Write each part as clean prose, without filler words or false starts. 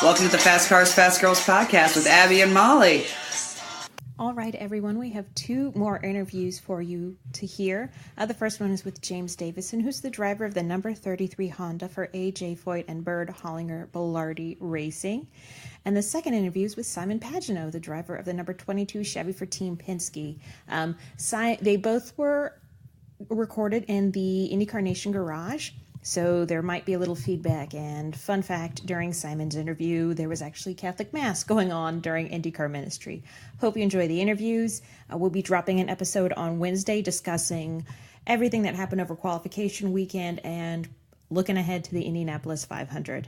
Welcome to the Fast Cars, Fast Girls podcast with Abby and Molly. All right, everyone, we have two more interviews for you to hear. The first one is with James Davison, who's the driver of the number 33 Honda for AJ Foyt and Byrd-Hollinger-Belardi Racing. And the second interview is with Simon Pagenaud, the driver of the number 22 Chevy for Team Penske. They both were recorded in the IndyCar Nation garage, so there might be a little feedback. And fun fact, during Simon's interview, there was actually Catholic Mass going on during IndyCar ministry. Hope you enjoy the interviews. We'll be dropping an episode on Wednesday discussing everything that happened over qualification weekend and looking ahead to the Indianapolis 500.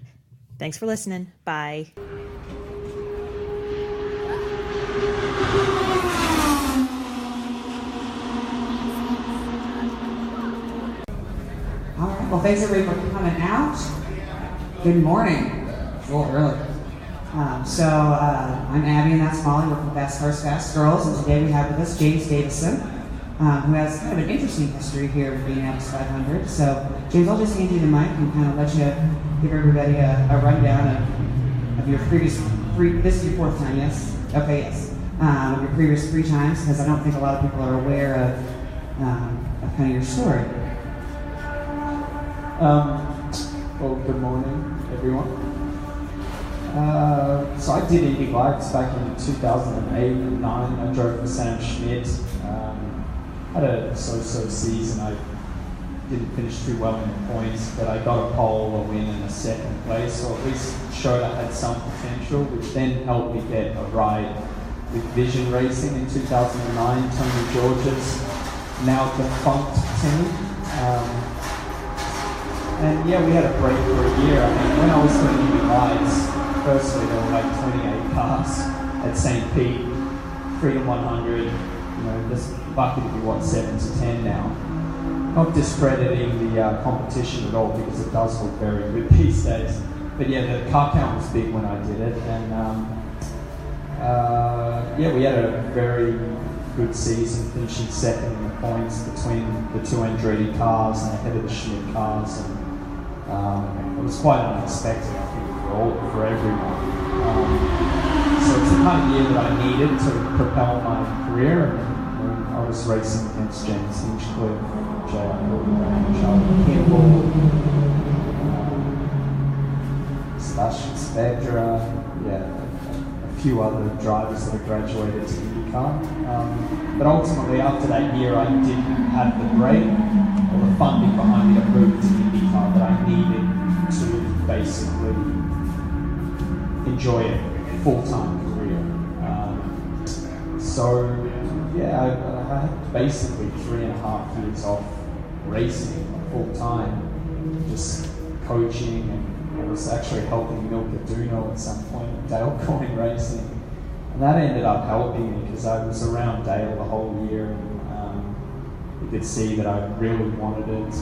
Thanks for listening. Bye. All right, well, thanks everybody for coming out. Good morning. It's a little early. I'm Abby and that's Molly. We're from Fast Cars, Fast Girls, and today we have with us James Davison, who has kind of an interesting history here with the Indianapolis 500. So, James, I'll just hand you the mic and kind of let you give everybody a rundown of your previous this is your fourth time, yes? Okay, yes. Of your previous 3 times, because I don't think a lot of people are aware of kind of your story. Well, good morning, everyone. So I did Indy bikes back in 2008 and 9. I drove for Sam Schmidt. Had a so-so season. I didn't finish too well in the points, but I got a pole, a win, and a second place. So at least showed I had some potential, which then helped me get a ride with Vision Racing in 2009. Tony George's now defunct team. And yeah, we had a break for a year. I mean, when I was doing Indy rides, firstly there were like 28 cars at St. Pete, Freedom 100, just lucky to be 7 to 10 now. Not discrediting the competition at all because it does look very good these days. But yeah, the car count was big when I did it, and we had a very good season, finishing second in the points between the 2 Andretti cars and ahead of the Schmidt cars. And it was quite unexpected, I think, for everyone. So it's the kind of year that I needed to propel my career. And I was racing against James Hinchcliffe, J.R. Hildebrand, Charlie Kimball, Sebastian Spectra, a few other drivers that had graduated to IndyCar. But ultimately, after that year, I didn't have the break or the funding behind me to move to IndyCar that I needed to basically enjoy a full-time career. I had basically 3.5 years off racing full-time, just coaching, and I was actually helping Milka Duno at some point at Dale Coyne Racing. And that ended up helping me because I was around Dale the whole year, and you could see that I really wanted it.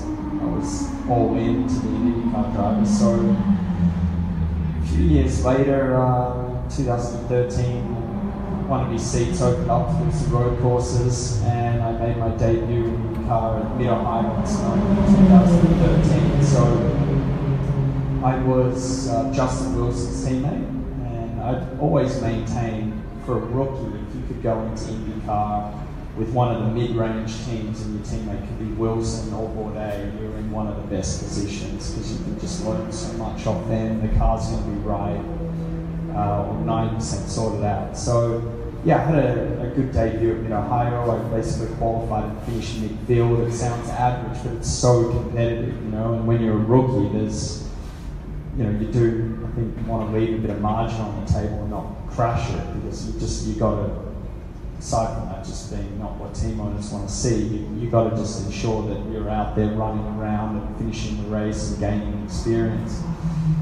I was all in to be an IndyCar driver. So a few years later, 2013, one of his seats opened up for some road courses, and I made my debut in IndyCar at Mid-Ohio in 2013. So I was Justin Wilson's teammate, and I'd always maintained for a rookie, if you could go into IndyCar with one of the mid-range teams and your teammate could be Wilson or Bourdais, you're in one of the best positions because you can just learn so much off them. The car's going to be right, or 90% sorted out. So yeah, I had a good debut at Mid-Ohio. I basically qualified and finished midfield. It sounds average, but it's so competitive, and when you're a rookie, there's, you do, I think, want to leave a bit of margin on the table and not crash it, because you got to, aside from that just being not what team owners want to see, you got to just ensure that you're out there running around and finishing the race and gaining experience.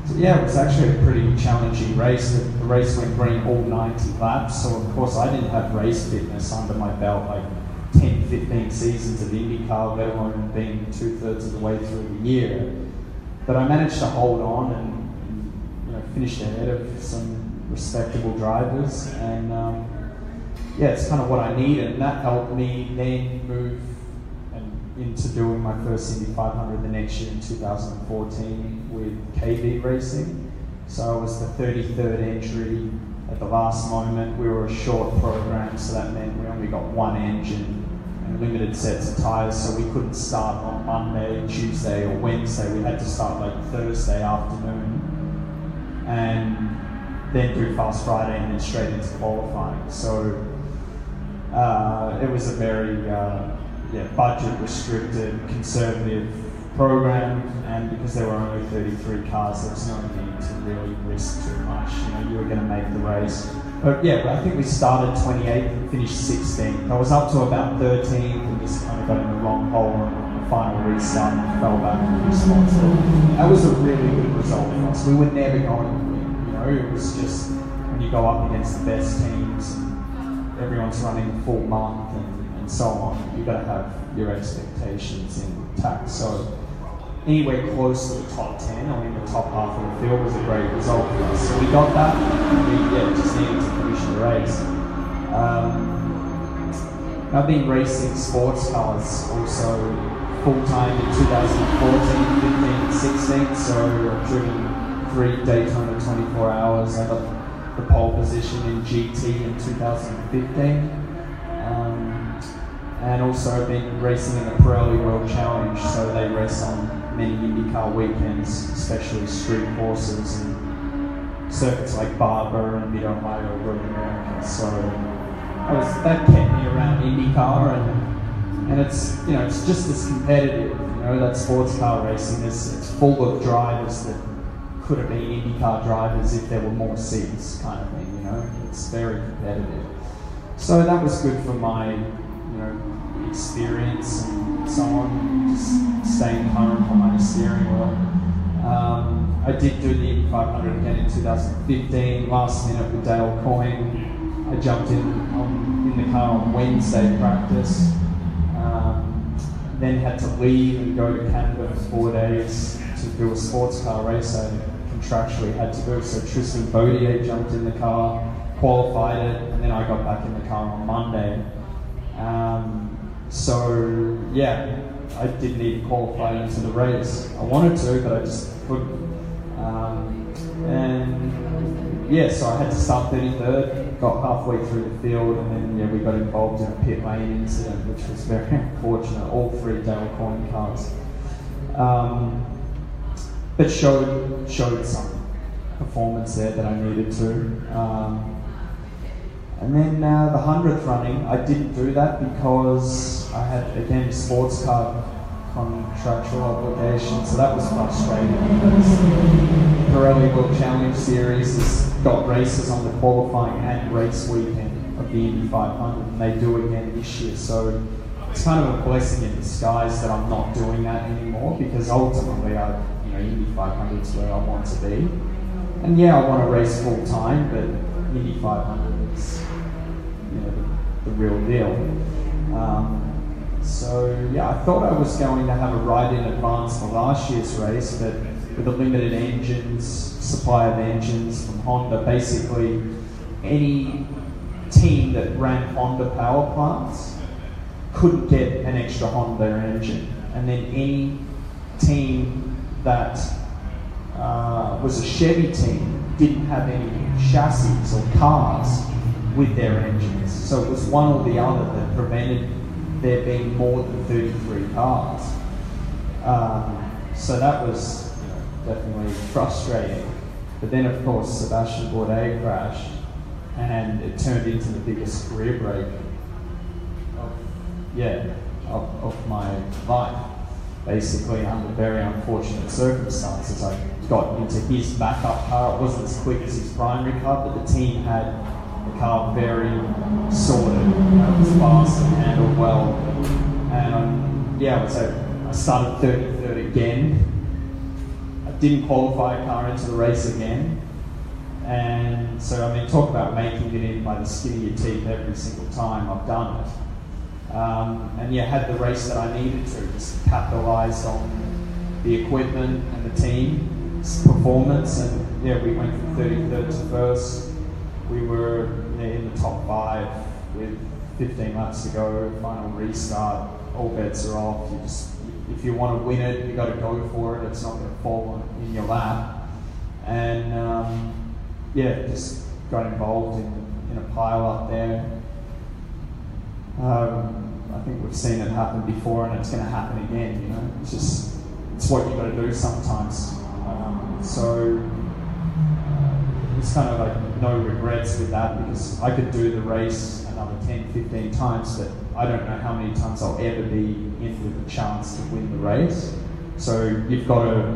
So yeah, it was actually a pretty challenging race. The race went green all 90 laps, so of course I didn't have race fitness under my belt, like 10, 15 seasons of IndyCar, let alone being 2/3 of the way through the year. But I managed to hold on and finished ahead of some respectable drivers, and it's kind of what I needed, and that helped me then move into doing my first Indy 500 the next year in 2014 with KB Racing. So I was the 33rd entry at the last moment. We were a short program, so that meant we only got one engine and limited sets of tyres, so we couldn't start on Monday, Tuesday or Wednesday. We had to start like Thursday afternoon and then do Fast Friday and then straight into qualifying. So it was a very budget restricted, conservative program, and because there were only 33 cars, there was no need to really risk too much. You were going to make the race. But yeah, I think we started 28th and finished 16th. I was up to about 13th and just kind of got in the wrong hole on the final restart and fell back in response. That was a really good result for us. We were never going to win. It was just when you go up against the best teams and everyone's running a full month and so on, you've got to have your expectations intact. So anywhere close to the top 10 or in the top half of the field was a great result for us. So we got that, and we just needed to finish the race. I've been racing sports cars also full-time in 2014, 15 and 16, so I've driven 3 Daytona 24 hours. I got the pole position in GT in 2015. And also I've been racing in the Pirelli World Challenge, so they race on many IndyCar weekends, especially street courses and circuits like Barber and Mid-Ohio, Road America. So that kept me around IndyCar, and it's it's just as competitive. That sports car racing it's full of drivers that could have been IndyCar drivers if there were more seats, kind of thing. It's very competitive. So that was good for my experience and so on, just staying current on my steering wheel. I did do the Indy 500 again in 2015, last minute with Dale Coyne. I jumped in the car on Wednesday practice, then had to leave and go to Canada for 4 days to do a sports car race I contractually had to do. So Tristan Baudier jumped in the car, qualified it, and then I got back in the car on Monday. So yeah, I didn't even qualify into the race. I wanted to, but I just couldn't. So I had to start 33rd, got halfway through the field, and then we got involved in a pit lane incident, which was very unfortunate. All 3 Dale Coyne cars, but showed some performance there that I needed to. And then the 100th running, I didn't do that because I had, again, sports car contractual obligations, so that was frustrating because Pirelli World Challenge Series has got races on the qualifying and race weekend of the Indy 500, and they do again this year. So it's kind of a blessing in disguise that I'm not doing that anymore, because ultimately, Indy 500 is where I want to be. And yeah, I want to race full time, but Indy 500 is the real deal. So yeah, I thought I was going to have a ride in advance for last year's race, but with the limited supply of engines from Honda, basically any team that ran Honda power plants couldn't get an extra Honda engine, and then any team that was a Chevy team didn't have any chassis or cars with their engines. So it was one or the other that prevented there being more than 33 cars. So that was definitely frustrating. But then of course Sebastian Bourdais crashed, and it turned into the biggest career break of my life. Basically, under very unfortunate circumstances, I got into his backup car. It wasn't as quick as his primary car, but the team had the car very sorted. It was fast and handled well. And I started 33rd again. I didn't qualify a car into the race again. And so, talk about making it in by the skin of your teeth every single time. I've done it. Had the race that I needed to, just capitalised on the equipment and the team's performance, and we went from 33rd to 1st. We were in the top 5 with 15 laps to go, final restart, all bets are off. If you want to win it, you got to go for it. It's not going to fall in your lap. And just got involved in a pile up there. I think we've seen it happen before, and it's going to happen again. You know, it's what you've got to do sometimes. It's kind of like no regrets with that, because I could do the race another 10, 15 times, but I don't know how many times I'll ever be in with a chance to win the race. So you've got to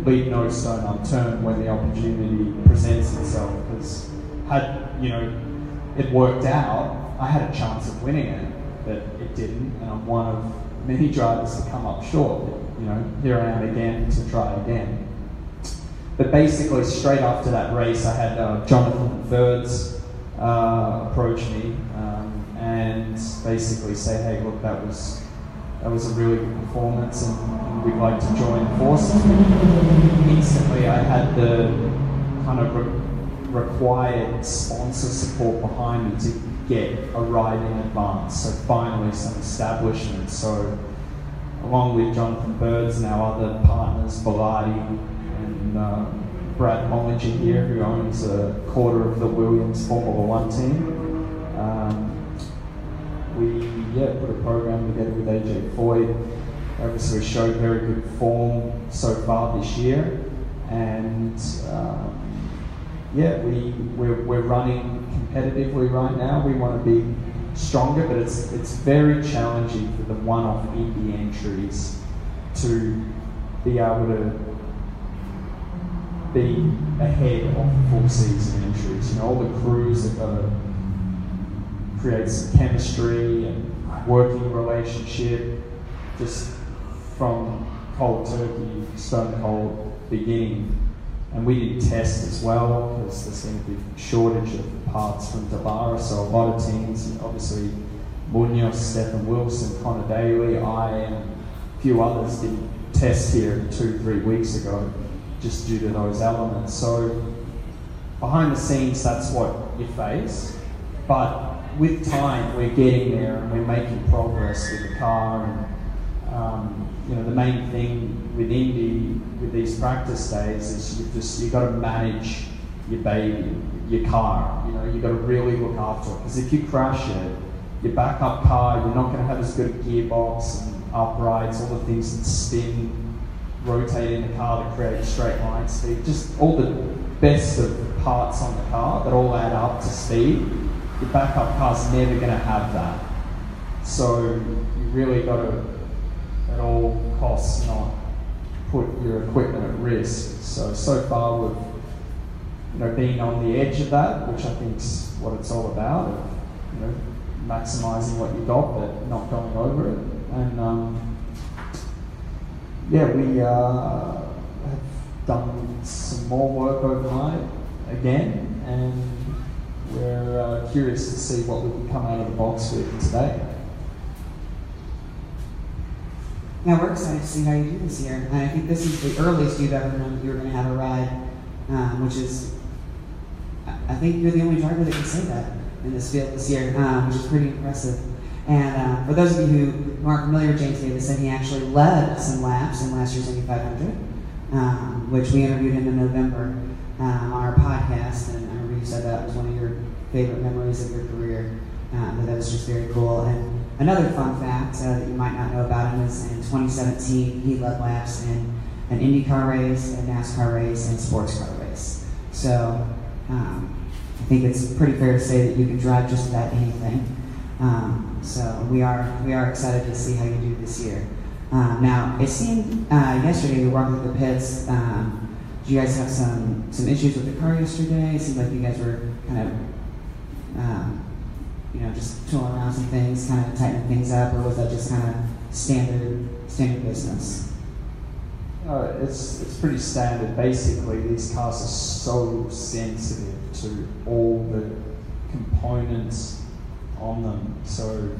leave no stone unturned when the opportunity presents itself, because had it worked out, I had a chance of winning it, but it didn't, and I'm one of many drivers to come up short. Here I am again to try again. But basically, straight after that race, I had Jonathan Verds approach me and basically say, "Hey, look, that was a really good performance, and we'd like to join forces." Instantly, I had the kind of required sponsor support behind me to get a ride in advance. So finally, some establishment. So along with Jonathan Birds and our other partners, Byrd-Hollinger and Brad Mollinger here, who owns a quarter of the Williams Formula One team. We put a program together with AJ Foyt. Obviously, we showed very good form so far this year, and we're running competitively right now. We want to be stronger, but it's very challenging for the one-off Indy entries to be able to be ahead of the full season entries. All the crews have got to create some chemistry and working relationship just from cold turkey, stone cold beginning. And we did test as well, because there seemed to be a shortage of parts from Delara, so a lot of teams, obviously Munoz, Stephen Wilson, Connor Daly, I and a few others did test here 2-3 weeks ago, just due to those elements. So behind the scenes, that's what you face, but with time we're getting there and we're making progress with the car. And the main thing with Indy, with these practice days, is you got to manage your baby, your car. You got to really look after it, because if you crash it, your backup car, you're not going to have as good a gearbox and uprights, all the things that spin, rotate in the car to create straight line speed, just all the best of parts on the car that all add up to speed. Your backup car's never going to have that. So you really got to, at all costs, not put your equipment at risk. So far we've been on the edge of that, which I think is what it's all about, of maximising what you got but not going over it. And we have done some more work overnight again, and we're curious to see what we can come out of the box with today. Now, we're excited to see how you do this year. And I think this is the earliest you've ever known that you were going to have a ride, which is, I think you're the only driver that can say that in this field this year, which is pretty impressive. And for those of you who aren't familiar with James Davison, he actually led some laps in last year's Indy 500, which we interviewed him in November on our podcast. And I remember you said that was one of your favorite memories of your career. That was just very cool. And another fun fact that you might not know about him is in 2017, he led laps in an IndyCar race, a NASCAR race, and a sports car race. So I think it's pretty fair to say that you can drive just about anything. So we are excited to see how you do this year. Now, it seemed yesterday you were walking through the pits. Did you guys have some issues with the car yesterday? It seemed like you guys were kind of just tooling around some things, kind of tightening things up, or was that just kind of standard business? It's pretty standard. Basically, these cars are so sensitive to all the components on them. So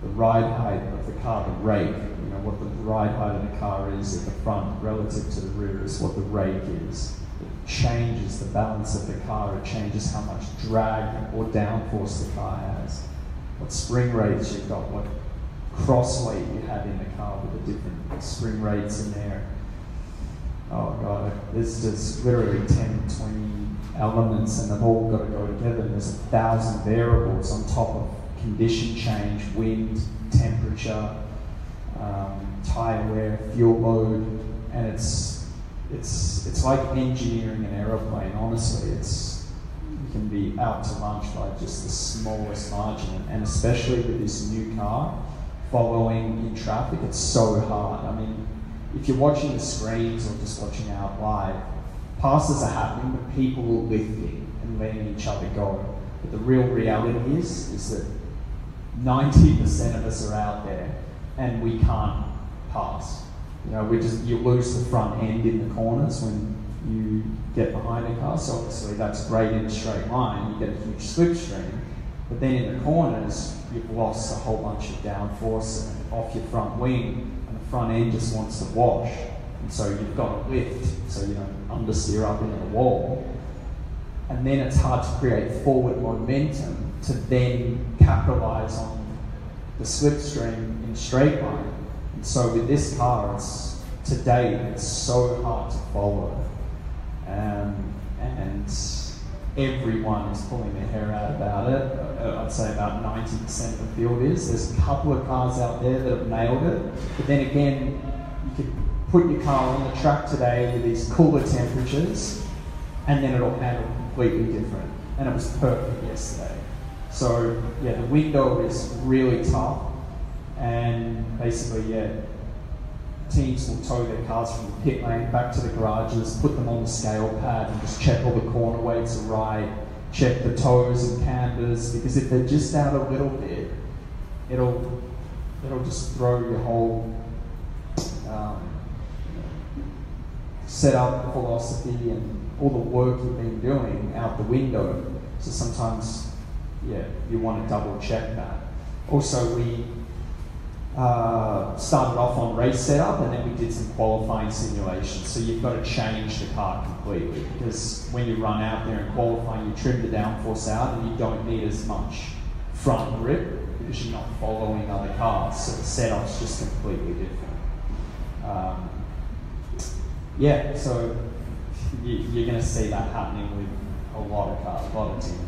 the ride height of the car, the rake, what the ride height of the car is at the front relative to the rear is what the rake is. It changes the balance of the car. It changes how much drag or downforce the car has. What spring rates you've got, what cross weight you have in the car with the different spring rates in there. oh god, there's just literally 10, 20 elements, and they've all got to go together. And there's 1,000 variables on top of condition change, wind, temperature, tire wear, fuel load, and it's like engineering an aeroplane. Honestly, you can be out to lunch by just the smallest margin, and especially with this new car following in traffic, it's so hard. I mean, if you're watching the screens or just watching out live, passes are happening, but people are lifting and letting each other go. But the real reality is that 90% of us are out there and we can't pass. You know, you lose the front end in the corners when you get behind a car, so obviously that's great in a straight line, you get a huge slipstream, but then in the corners, you've lost a whole bunch of downforce off your front wing, and the front end just wants to wash, and so you've got to lift, so you don't understeer up into the wall, and then it's hard to create forward momentum to then capitalize on the slipstream in a straight line. And so with this car, today it's so hard to follow. And everyone is pulling their hair out about it. I'd say about 90% of the field is. There's a couple of cars out there that have nailed it. But then again, you could put your car on the track today with these cooler temperatures, and then it'll handle completely different. And it was perfect yesterday. So yeah, the window is really tough. And basically, yeah, teams will tow their cars from the pit lane back to the garages, put them on the scale pad and just check all the corner weights are right, check the toes and cambers, because if they're just out a little bit, it'll just throw your whole setup philosophy and all the work you've been doing out the window. So sometimes, yeah, you want to double check that. Also, we started off on race setup, and then we did some qualifying simulations. So you've got to change the car completely, because when you run out there in qualifying, you trim the downforce out and you don't need as much front grip because you're not following other cars. So the setup's just completely different. Yeah, so you're going to see that happening with a lot of cars, a lot of teams.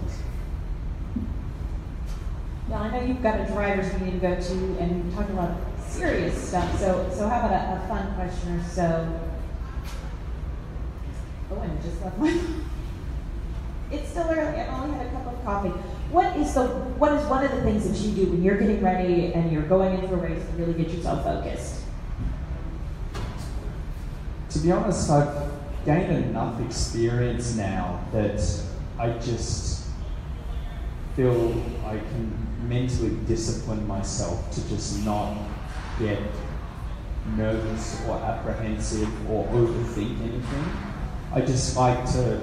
Now, I know you've got a driver's meeting to go to, and you're talking about serious stuff. So how about a fun question or so? Oh, and it just left my... It's still early. I've only had a cup of coffee. What is one of the things that you do when you're getting ready and you're going into a race to really get yourself focused? To be honest, I've gained enough experience now that I just feel I can mentally discipline myself to just not get nervous or apprehensive or overthink anything. I just like to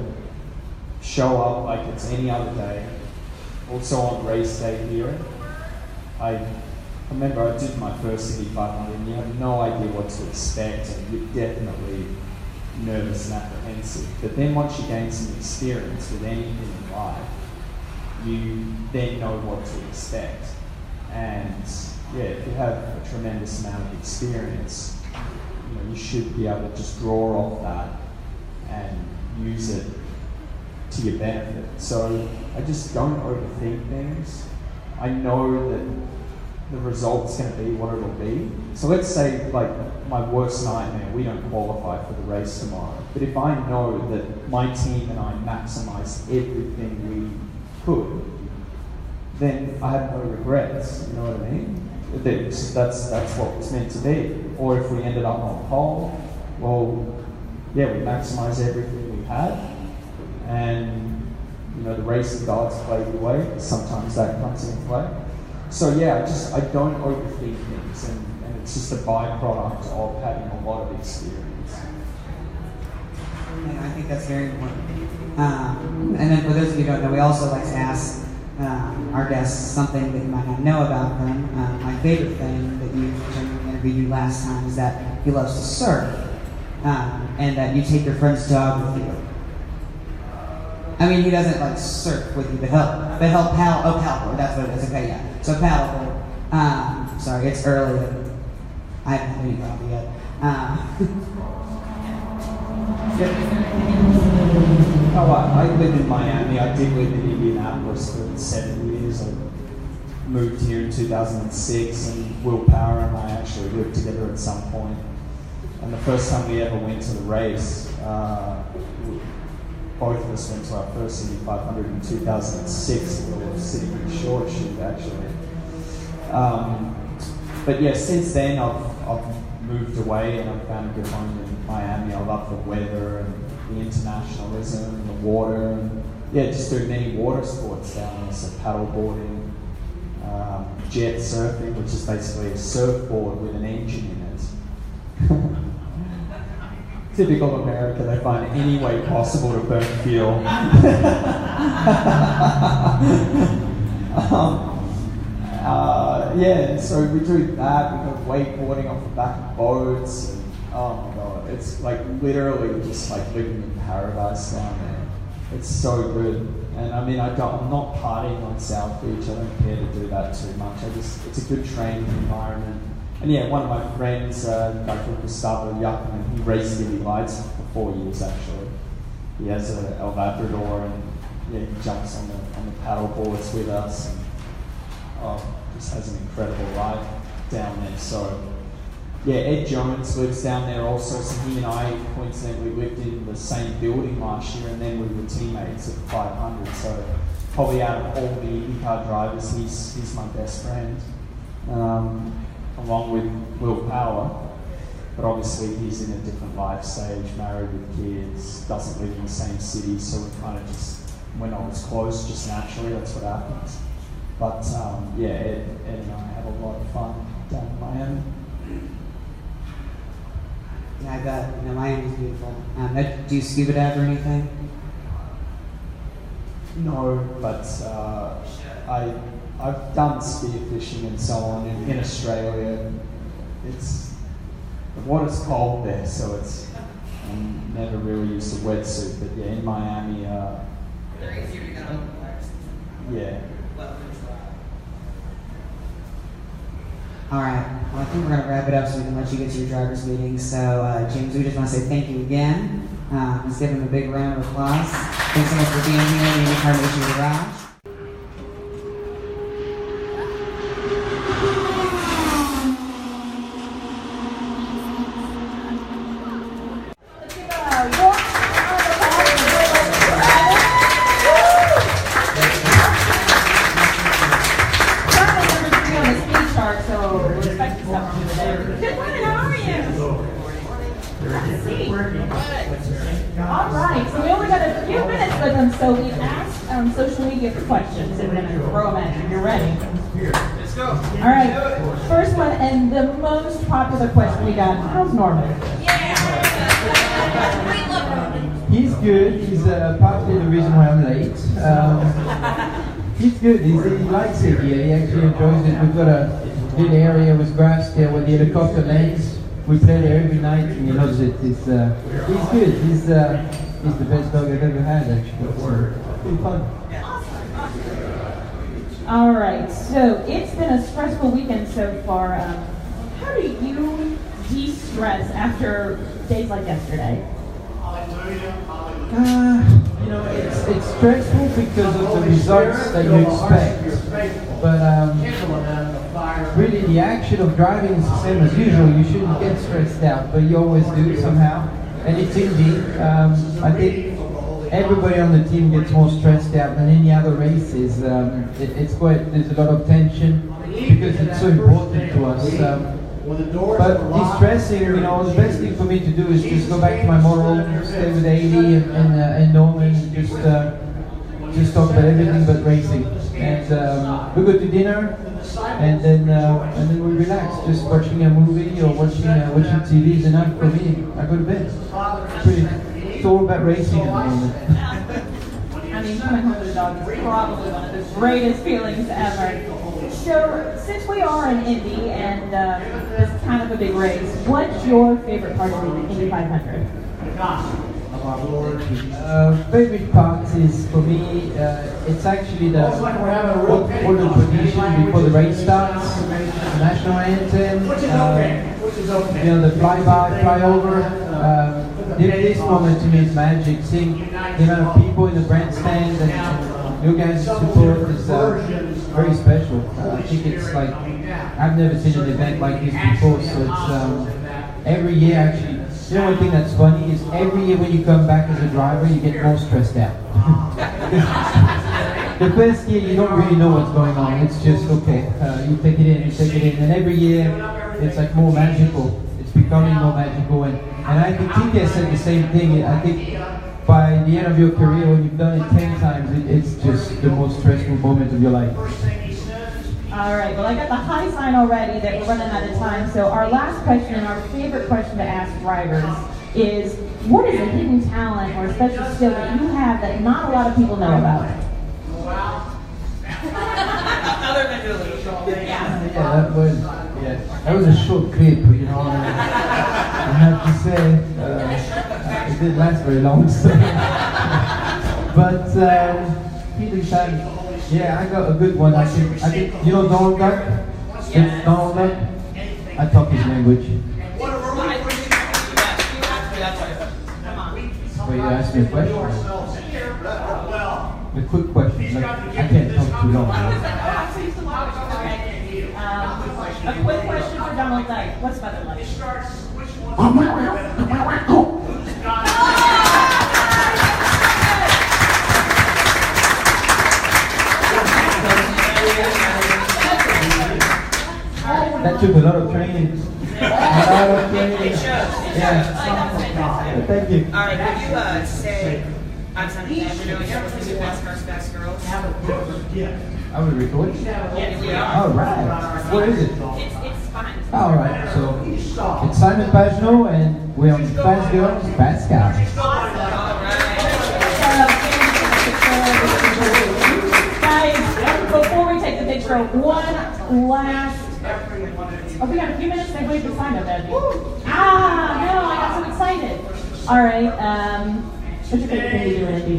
show up like it's any other day. Also on race day here, I remember I did my first Indy 500 and you have no idea what to expect, and you're definitely nervous and apprehensive. But then once you gain some experience with anything in life, you then know what to expect. And yeah, if you have a tremendous amount of experience, you should be able to just draw off that and use it to your benefit. So I just don't overthink things. I know that the result's going to be what it'll be. So let's say, like, my worst nightmare, we don't qualify for the race tomorrow. But if I know that my team and I maximize everything we could, then I have no regrets, you know what I mean? That's what it's meant to be. Or if we ended up on pole, well, yeah, we maximize everything we had, and the race of gods play your way. Sometimes that comes into play. So yeah, I don't overthink things, and it's just a byproduct of having a lot of experience. And I think that's very important. And then for those of you who don't know, we also like to ask our guests something that you might not know about them. My favorite thing that you interviewed you last time is that he loves to surf, and that you take your friend's dog with you. I mean, he doesn't like surf with you, but help paddleboard. That's what it is. Okay, yeah. So paddleboard. Sorry, it's early. I haven't had any coffee yet. Oh, I lived in Miami. I did live in Indianapolis for 7 years. I moved here in 2006, and Will Power and I actually lived together at some point. And the first time we ever went to the race, both of us went to our first Indy 500 in 2006. We were sitting in short shoot, actually. But yeah, since then I've moved away and I've found a good home in Miami. I love the weather and the internationalism and the water, and yeah, just do many water sports down there, so paddle boarding, jet surfing, which is basically a surfboard with an engine in it. Typical America, they find any way possible to burn fuel. Yeah, so we do that. We go wakeboarding off the back of boats. And, oh my god, it's like literally just like living in paradise down there. It's so good. And I mean, I'm not partying on South Beach. I don't care to do that too much. It's a good training environment. And yeah, one of my friends, a guy called Gustavo Yuckman, he raced Indy Lights for 4 years actually. He has a Labrador, and yeah, he jumps on the paddle boards with us. And, just has an incredible life down there. So yeah, Ed Jones lives down there also, so he and I coincidentally lived in the same building last year, and then we were teammates at 500. So probably out of all the IndyCar drivers, he's my best friend, along with Will Power. But obviously he's in a different life stage, married with kids, doesn't live in the same city, so we kind of just, we're not as close just naturally, that's what happens. But yeah, Ed and I have a lot of fun down in Miami. Yeah, I bet. Miami's beautiful. Do you scuba dive or anything? No, but I've done spearfishing and so on in Australia. The water's cold there, so I'm never really used a wetsuit. But yeah, in Miami, yeah. All right. Well, I think we're going to wrap it up so we can let you get to your driver's meeting. So, James, we just want to say thank you again. Let's give him a big round of applause. Thanks so much for being here in the IndyCar Nation Garage. So we've asked social media questions, and we're going to throw them at you. You're ready? Let's go. All right. First one, and the most popular question we got, how's Norman? He's good. He's partly the reason why I'm late. He's good. He likes it here. He actually enjoys it. We've got a good area with grass there where the helicopter lands. We play there every night, and he loves it. He's good. He's the best dog I've ever had, actually. It's pretty fun. All right, so it's been a stressful weekend so far. How do you de-stress after days like yesterday? It's stressful because of the results that you expect. But really, the action of driving is the same as usual. You shouldn't get stressed out, but you always do somehow. And it's Indy. I think everybody on the team gets more stressed out than any other races. There's a lot of tension because it's so important to us. But de-stressing, the best thing for me to do is just go back to my motorhome, stay with Ailey and Norman, just talk about everything but racing. And we go to dinner, and then we relax. Just watching a movie or watching TV is enough for me. I go to bed. It's all about racing at the moment. I mean, coming home to the dog is probably one of the greatest feelings ever. So, since we are in Indy and this is kind of a big race, what's your favorite part of the Indy 500? Favorite part is, for me, it's actually the tradition before the race starts, the national anthem, the flyby, flyover. this moment to me is magic. Seeing the amount of people in the grandstand and you guys' support is very special. I think it's like, I've never seen an event like this before, so it's every year actually. You know, one thing that's funny is every year when you come back as a driver, you get more stressed out. The first year you don't really know what's going on. It's just okay. You take it in, and every year it's like more magical. It's becoming more magical, and I think TK said the same thing. I think by the end of your career, when you've done it 10 times, it's just the most stressful moment of your life. All right, well, I got the high sign already that we're running out of time. So our last question, our favorite question to ask drivers is, what is a hidden talent or a special skill that you have that not a lot of people know about? Other than your little show. That was a short clip, you know. I have to say, it didn't last very long. So. But hidden talent. Yeah, I got a good one. I think you know Donald Duck? Yes. Donald Duck? I talk his language. Wait, you asked me a question? A quick question. Like, I can't talk too long. A quick question for Donald Duck. What's weather like? That took a lot of training. Yeah. Thank you. All right, can you say, I'm Simon Pagenaud, and you're listening to Fast Cars, Fast Girls? I will record. Yes, we are. All right. What is it? It's fine. All right. So it's Simon Pagenaud, and we're on Fast Girls, Fast Cars. All right. Guys, before we take the picture, one last. Oh, we got a few minutes to wait for Simon, then. Ah, no, I got so excited. All right. What's your favorite thing to do, Andy,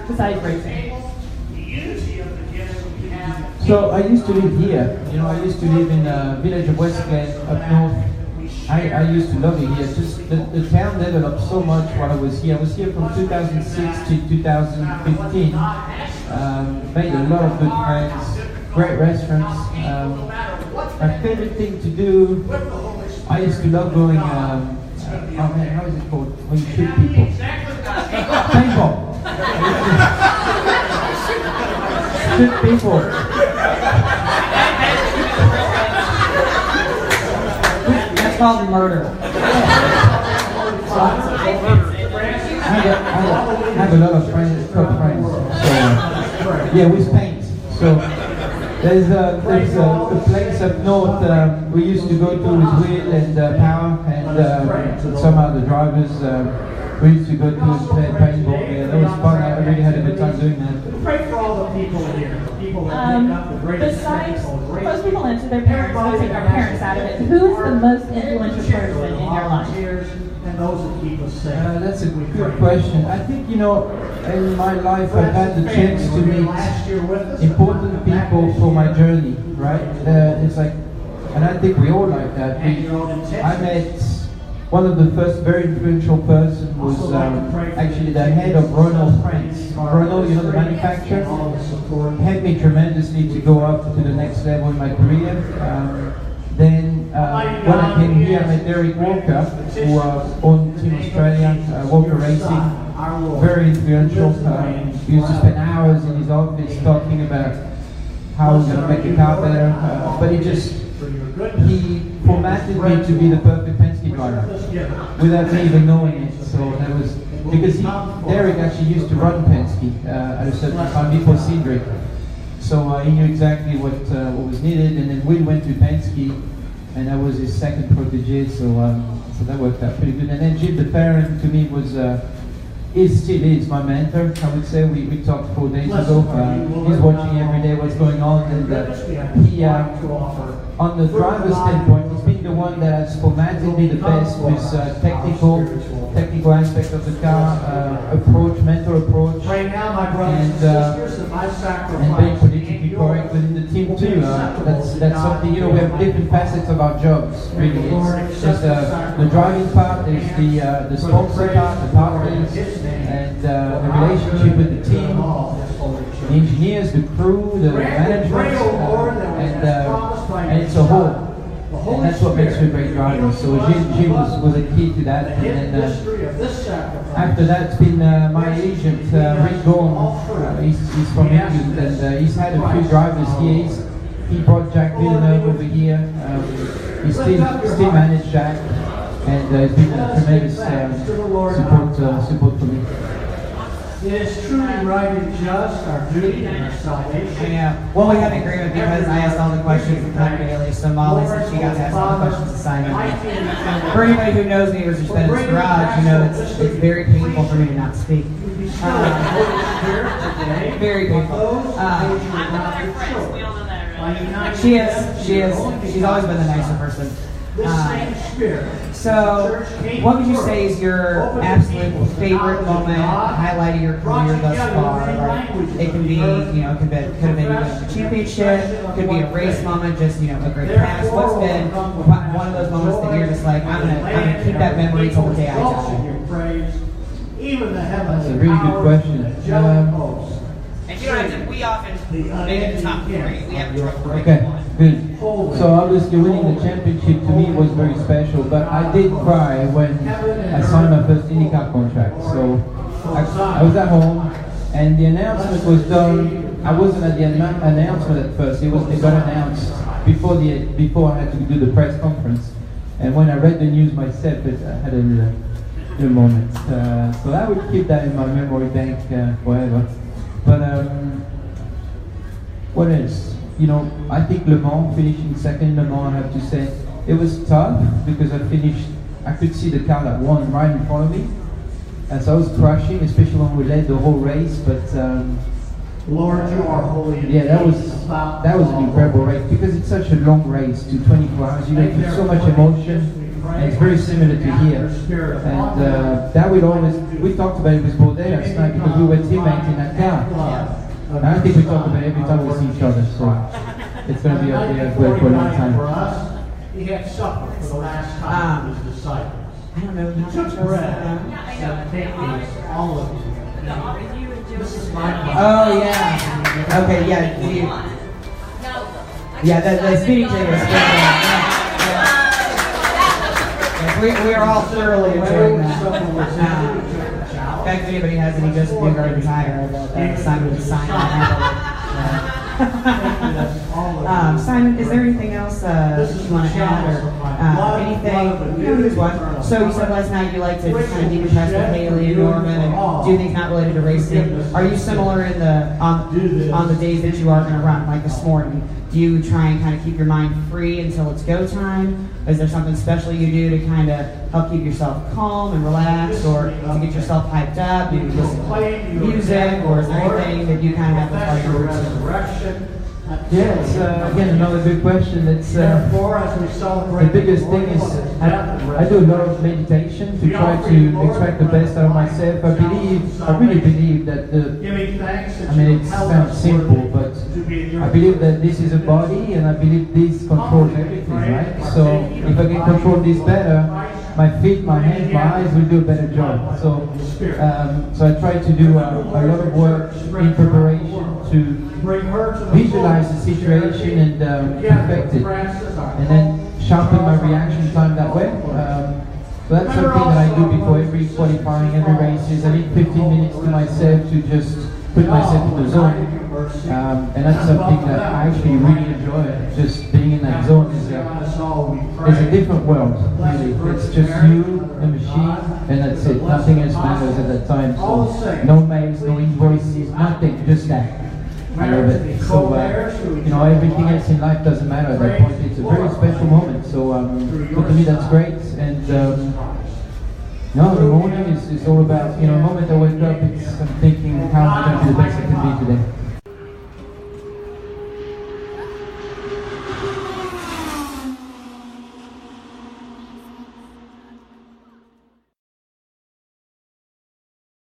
besides racing? So I used to live here. You know, I used to live in a village of Westgate up north. I used to love it here. Just the town developed so much while I was here. I was here from 2006 to 2015. Made a lot of good friends, great restaurants. My favorite thing to do, I used to love going, oh man, how is it called? When you shoot people? Paintball. Shoot people. That's called murder. I have a lot of friends, couple friends. So, yeah, we paint. So there's a place up north we used to go to with Will and Power and some other drivers. We used to go to and play paintball there. That was fun. I really had a good time doing that. Pray for all the people here. People that make up the greatest Besides, most people answer their parents, we'll take our parents out of it. Who is the most influential person in your life? And those that keep us safe. That's a good question. I think, you know, in my life I've had the chance to meet important people for my journey, right? It's like, and I think we all like that. I met one of the first very influential person was actually the head of Renault France. Renault, you know, the manufacturer, helped me tremendously to go up to the next level in my career. Then when I came here, I met Derek Walker, who owned Team Australia, Walker Racing, very influential. He used to spend hours in his office talking about how we're going to make the car better, but he formatted me to be the perfect Penske driver without me even knowing it. So that was because Derek actually used to run Penske at a certain time before Cedric. So he knew exactly what was needed, and then Will went to Penske, and I was his second protege, so that worked out pretty good. And then Jim DeFerrin to me was, still is my mentor, I would say. We talked 4 days ago. He's watching every day what's going on, and he, on the driver's standpoint, he's been the one that has formatted me the best with technical aspect of the car, mental approach, and being politically correct within the team too. too. That's something, you know, we have different facets of our jobs, really. There's the driving part, there's the sponsor part, the partners, and the relationship with the team, the engineers, the crew, the management, and it's a whole. And that's what makes you a great driver. So Jim was a key to that. And then after that, it's been my agent, Rick Gorham. He's from England, and he's had a few drivers here. He brought Jack Villeneuve over here. He still managed Jack, and it's been a tremendous support for me. It is truly right and just, our duty and our salvation. Yeah. Well, we have an agreement because I asked all the questions of Tom Bailey, so Molly said she got to ask all the questions of Simon. For anybody who knows me or has just been in this garage, you know it's very painful for me to not speak. Very painful. She is. She's always been the nicer person. So, what would you say is your absolute favorite moment, highlight of your career thus far? Like, it can be, you know, could have been even a championship, could be a race moment, just, you know, a great pass. What's been one of those moments that you're just like, I'm gonna keep that memory till the day I die? That's a really good question. And you don't have to, we often make it the top three. We have trouble breaking Okay, one. good. So obviously winning the championship to me was very special, but I did cry when I signed my first IndyCar contract. So I was at home, and the announcement was done. I wasn't at the announcement at first. It got announced before I had to do the press conference. And when I read the news myself, I had a little moment. So I would keep that in my memory bank forever. But what else? You know, I think Le Mans, finishing second Le Mans, I have to say, it was tough because I could see the car that won right in front of me. And so I was crushing, especially when we led the whole race, but Lord, you are holy. Yeah, that was an incredible race because it's such a long race to 24 hours. You go through so much emotion, and it's very similar to here. And that would always, we talked about it with Bourdais last night because we were teammates in that car. And I think we talk about it every time we see each other, so it's going to be up there for a long time. For us, he had supper for the last time with his disciples. I don't know. He took bread, said, take these, all of you. This is my body. Oh yeah. Okay, yeah. The speeding thing was good. We are all thoroughly enjoying that. In fact, if anybody has any Joseph Newgarden retire, Simon would sign that. Simon, is there anything else that you want to add or anything? You know, here's one. So you said last night you like to just kind of decompress with Haley and Norman and do things not related to racing. Are you similar in on the days that you are going to run, like this morning? Do you try and kind of keep your mind free until it's go time? Is there something special you do to kind of help keep yourself calm and relaxed, or to get yourself hyped up? Do you listen to music, or is there anything that you kind of have to part of your routine? Yeah, it's again another good question. It's the biggest thing is I do a lot of meditation to try to extract the best out of myself. I really believe that it sounds simple, but I believe that this is a body, and I believe this controls everything, right? So if I can control this better, my feet, my hands, my eyes will do a better job. So I try to do a lot of work in preparation to visualize the situation and perfect it, and then sharpen my reaction time that way. So that's something that I do before every qualifying, every races. I need 15 minutes to myself to just put myself in the zone, and that's something that I actually really enjoy. Just being in that zone is a different world, really. It's just you, the machine, and that's it. Nothing else matters at that time. So no mails, no invoices, nothing, just that. I love it. So, everything else in life doesn't matter at that point. It's a very special moment. So, to me, that's great. And no, the morning is all about, the moment I wake up, I'm thinking, how am I going to be the best I can be today?